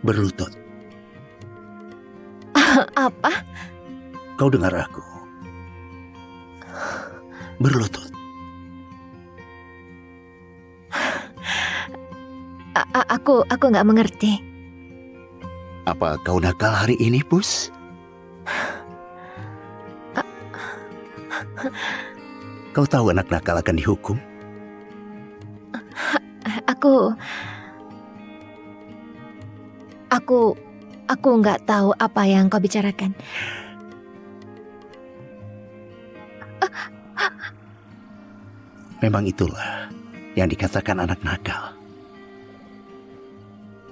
Berlutut. Apa? Kau dengar aku. Berlutut. Aku nggak mengerti. Apa kau nakal hari ini, Pus? Kau tahu anak nakal akan dihukum? Aku nggak tahu apa yang kau bicarakan. Memang itulah yang dikatakan anak nakal.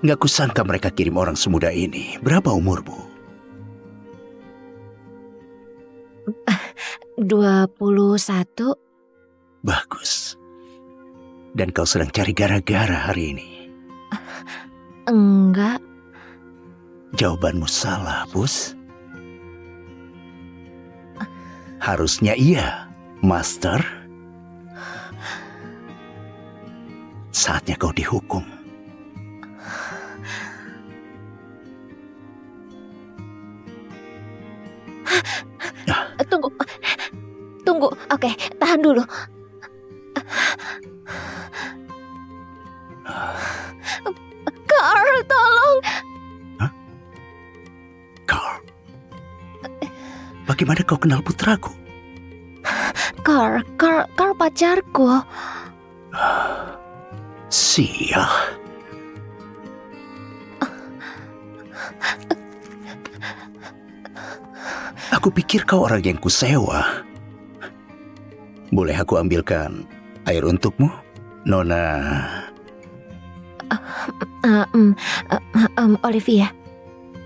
Nggak kusangka mereka kirim orang semuda ini. Berapa umurmu? 21. Bagus. Dan kau sedang cari gara-gara hari ini? Enggak. Jawabanmu salah, Pus. Harusnya iya, Master. Saatnya kau dihukum. Tunggu. Oke, tahan dulu. Carl, tolong. Hah? Carl? Bagaimana kau kenal putraku? Carl pacarku. Sial. Aku pikir kau orang yang kusewa. Boleh aku ambilkan air untukmu, Nona? Olivia.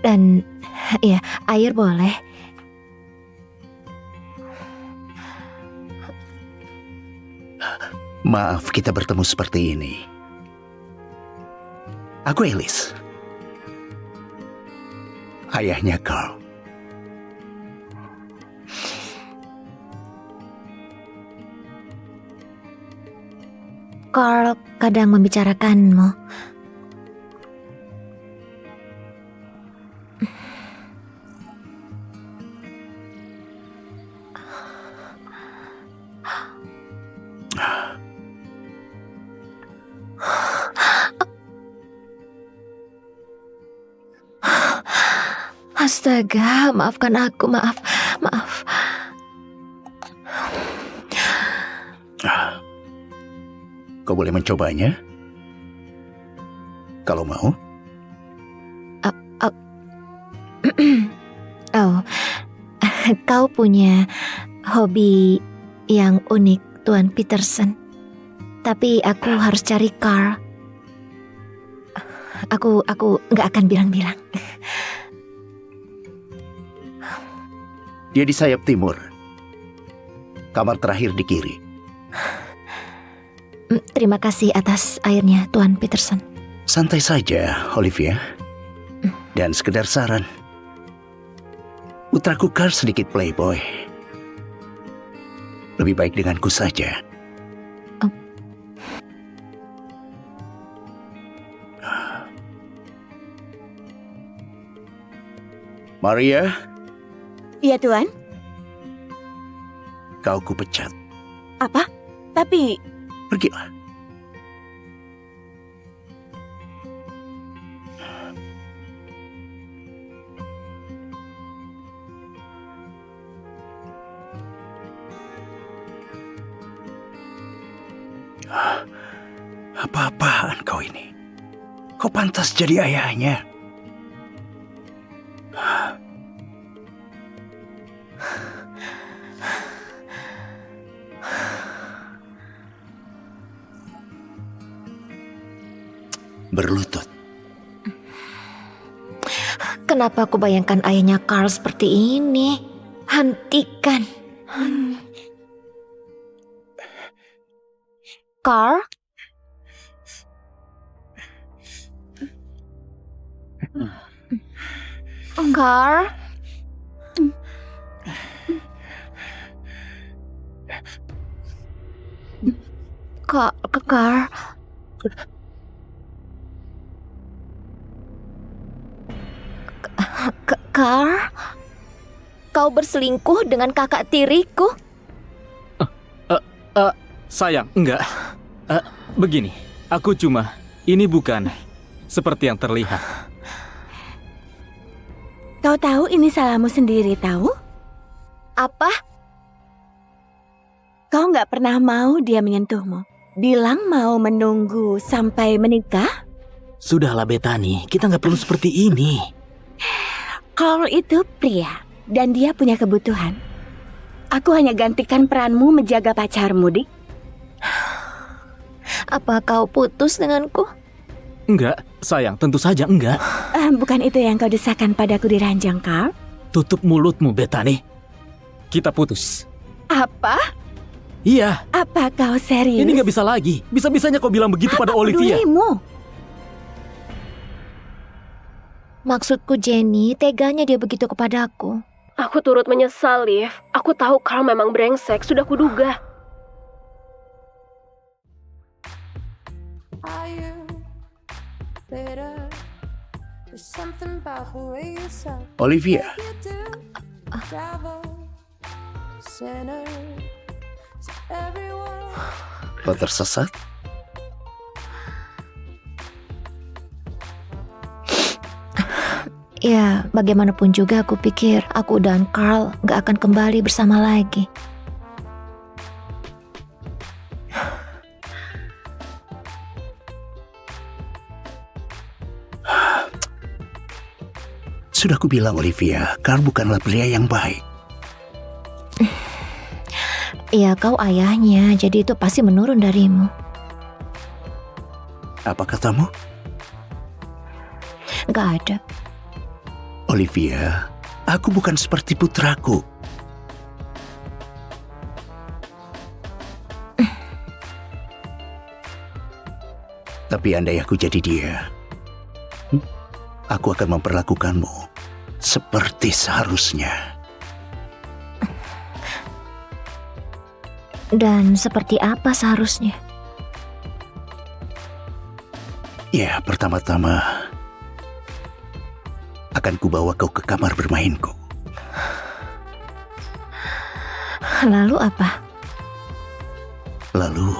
Dan ya, air boleh. Maaf kita bertemu seperti ini. Aku Alice. Ayahnya Carl. Carl kadang membicarakanmu. Astaga, maafkan aku, maaf. Kau boleh mencobanya? Kalau mau. Oh, kau punya hobi yang unik, Tuan Peterson. Tapi aku harus cari Carl. Aku nggak akan bilang-bilang. Dia di sayap timur. Kamar terakhir di kiri. Terima kasih atas airnya, Tuan Peterson. Santai saja, Olivia. Dan sekedar saran. Putraku Carl sedikit playboy. Lebih baik denganku saja. Maria? Iya, Tuan. Kau kupecat. Apa? Tapi... Pergilah. Apa-apaan kau ini? Kau pantas jadi ayahnya. Berlutut. Kenapa aku bayangkan ayahnya Carl seperti ini? Hentikan. Carl? Carl? Carl? Carl, kau berselingkuh dengan kakak tiriku? Sayang, enggak. Begini, ini bukan seperti yang terlihat. Kau tahu ini salahmu sendiri, tahu? Apa? Kau nggak pernah mau dia menyentuhmu. Bilang mau menunggu sampai menikah? Sudahlah Bethany, kita nggak perlu seperti ini. Carl itu pria, dan dia punya kebutuhan. Aku hanya gantikan peranmu menjaga pacarmu, Dik. Apa kau putus denganku? Enggak, sayang, tentu saja enggak. Bukan itu yang kau desakan padaku di ranjang, Carl? Tutup mulutmu, Bethany. Kita putus. Apa? Iya, Apa kau serius? Ini nggak bisa lagi. Bisa-bisanya kau bilang begitu pada Olivia. Pedulimu? Maksudku Jenny, teganya dia begitu kepadaku. Aku turut menyesal, Liv. Aku tahu Carl memang brengsek, sudah kuduga. Olivia, kau tersesat? Ya, bagaimanapun juga aku pikir aku dan Carl gak akan kembali bersama lagi. Sudah kubilang Olivia, Carl bukanlah pria yang baik. Ya, kau ayahnya, jadi itu pasti menurun darimu. Apa katamu? Gak ada. Olivia, aku bukan seperti putraku. Tapi andai aku jadi dia, aku akan memperlakukanmu seperti seharusnya. Dan seperti apa seharusnya? Ya, pertama-tama akan kubawa kau ke kamar bermainku. Lalu apa? Lalu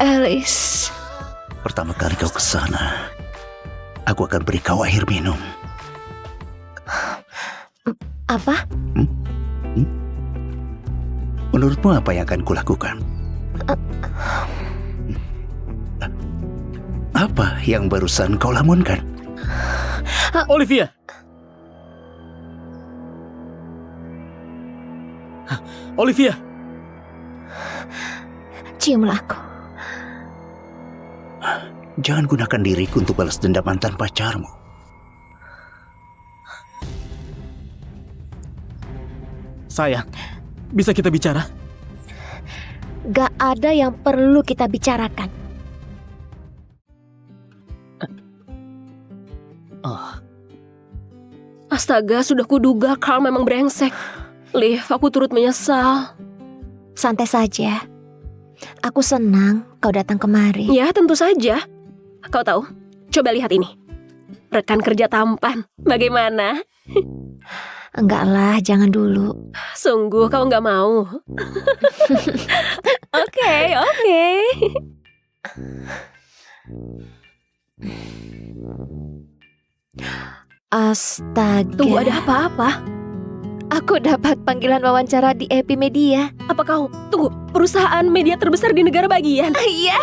Alice, pertama kali kau ke sana, aku akan beri kau air minum. apa? Menurutmu apa yang akan kulakukan? Apa yang barusan kau lamunkan? Olivia! Olivia! Ciumlah aku. Jangan gunakan diriku untuk balas dendam mantan pacarmu. Sayang, bisa kita bicara? Gak ada yang perlu kita bicarakan. Astaga, sudah kuduga Carl memang brengsek. Liv, aku turut menyesal. Santai saja. Aku senang kau datang kemari. Ya, tentu saja. Kau tahu, coba lihat ini. Rekan kerja tampan, bagaimana? Enggak lah, jangan dulu. Sungguh kau nggak mau? Oke. Astaga. Tunggu, ada apa-apa? Aku dapat panggilan wawancara di Epimedia. Apa kau, tunggu, perusahaan media terbesar di negara bagian? Iya.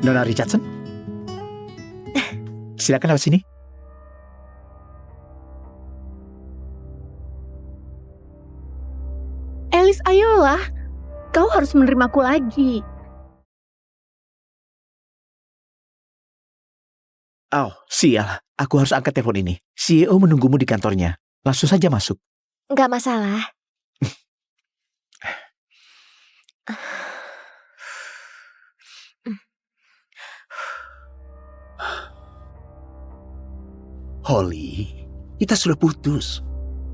Nona Richardson, silakan lewat sini. Alice, ayolah. Kau harus menerimaku lagi. Oh, sial. Aku harus angkat telepon ini. CEO menunggumu di kantornya. Langsung saja masuk. Nggak masalah. Holly, kita sudah putus.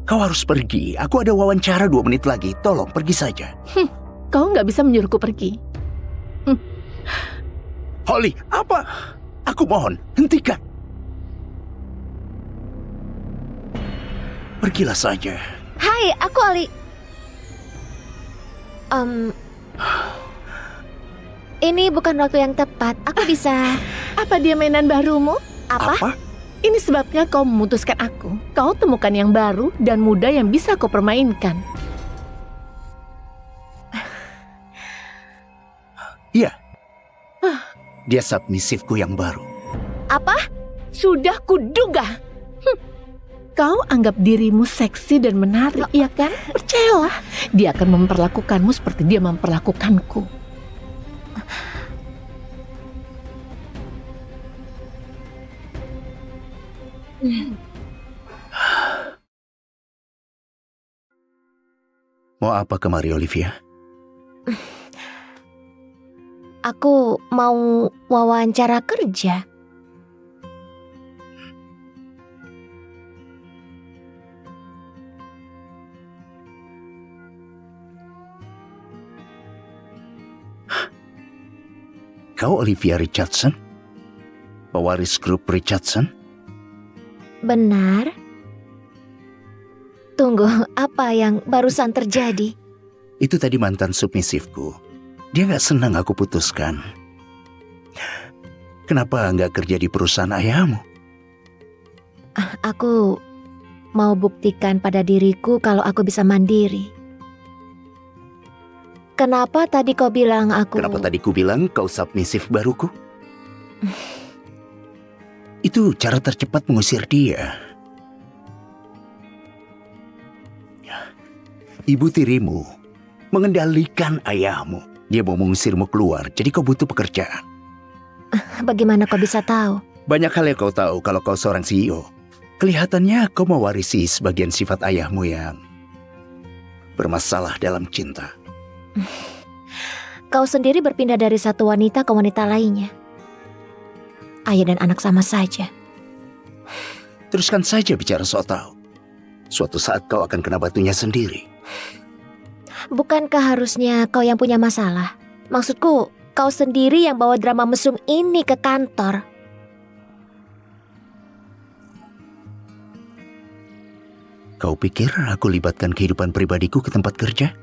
Kau harus pergi. Aku ada wawancara 2 menit lagi. Tolong pergi saja. Kau nggak bisa menyuruhku pergi. Holly, apa? Aku mohon, hentikan. Pergilah saja. Hai, aku Ali. Ini bukan waktu yang tepat. Aku bisa... Apa dia mainan barumu? Apa? Ini sebabnya kau memutuskan aku. Kau temukan yang baru dan muda yang bisa kau permainkan. Iya. Dia submisifku yang baru. Apa? Sudah kuduga. Kau anggap dirimu seksi dan menarik, iya kan? Percayalah, dia akan memperlakukanmu seperti dia memperlakukanku. Mau apa kemari, Olivia? Aku mau wawancara kerja. Kau Olivia Richardson? Pewaris grup Richardson? Benar? Tunggu, apa yang barusan terjadi? Itu tadi mantan submisifku. Dia gak senang aku putuskan. Kenapa gak kerja di perusahaan ayahmu? Aku mau buktikan pada diriku kalau aku bisa mandiri. Kenapa tadi kau bilang aku... Kenapa tadi ku bilang kau submisif baruku? Itu cara tercepat mengusir dia. Ibu tirimu mengendalikan ayahmu. Dia mau mengusirmu keluar, jadi kau butuh pekerjaan. Bagaimana kau bisa tahu? Banyak hal yang kau tahu kalau kau seorang CEO. Kelihatannya kau mewarisi sebagian sifat ayahmu yang bermasalah dalam cinta. Kau sendiri berpindah dari satu wanita ke wanita lainnya. Ayah dan anak sama saja. Teruskan saja bicara soal tahu. Suatu saat kau akan kena batunya sendiri. Bukankah harusnya kau yang punya masalah? Maksudku, kau sendiri yang bawa drama mesum ini ke kantor. Kau pikir aku libatkan kehidupan pribadiku ke tempat kerja?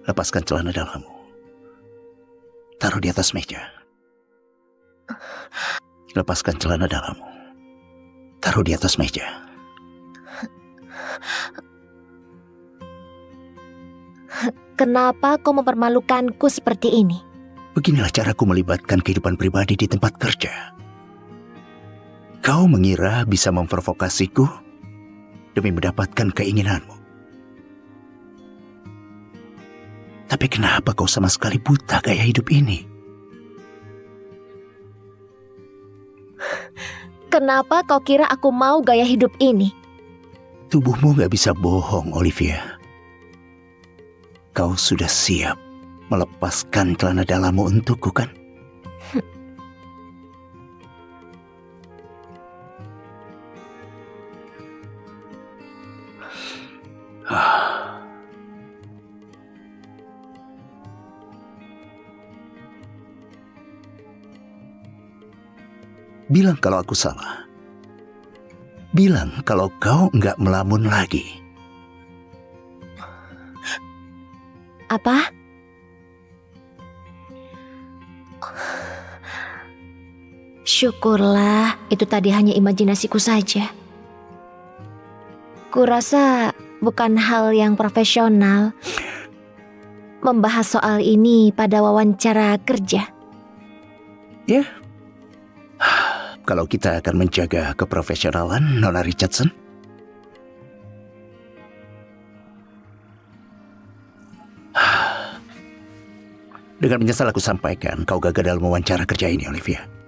Lepaskan celana dalammu. Taruh di atas meja. Lepaskan celana dalammu. Taruh di atas meja. Kenapa kau mempermalukanku seperti ini? Beginilah caraku melibatkan kehidupan pribadi di tempat kerja. Kau mengira bisa memprovokasiku demi mendapatkan keinginanmu. Tapi kenapa kau sama sekali buta gaya hidup ini? Kenapa kau kira aku mau gaya hidup ini? Tubuhmu gak bisa bohong, Olivia. Kau sudah siap melepaskan celana dalammu untukku, kan? Bilang kalau aku salah. Bilang kalau kau nggak melamun lagi. Apa? Syukurlah, itu tadi hanya imajinasiku saja. Kurasa bukan hal yang profesional membahas soal ini pada wawancara kerja. Ya, kalau kita akan menjaga keprofesionalan, Nona Richardson. Dengan menyesal aku sampaikan kau gagal dalam wawancara kerja ini, Olivia.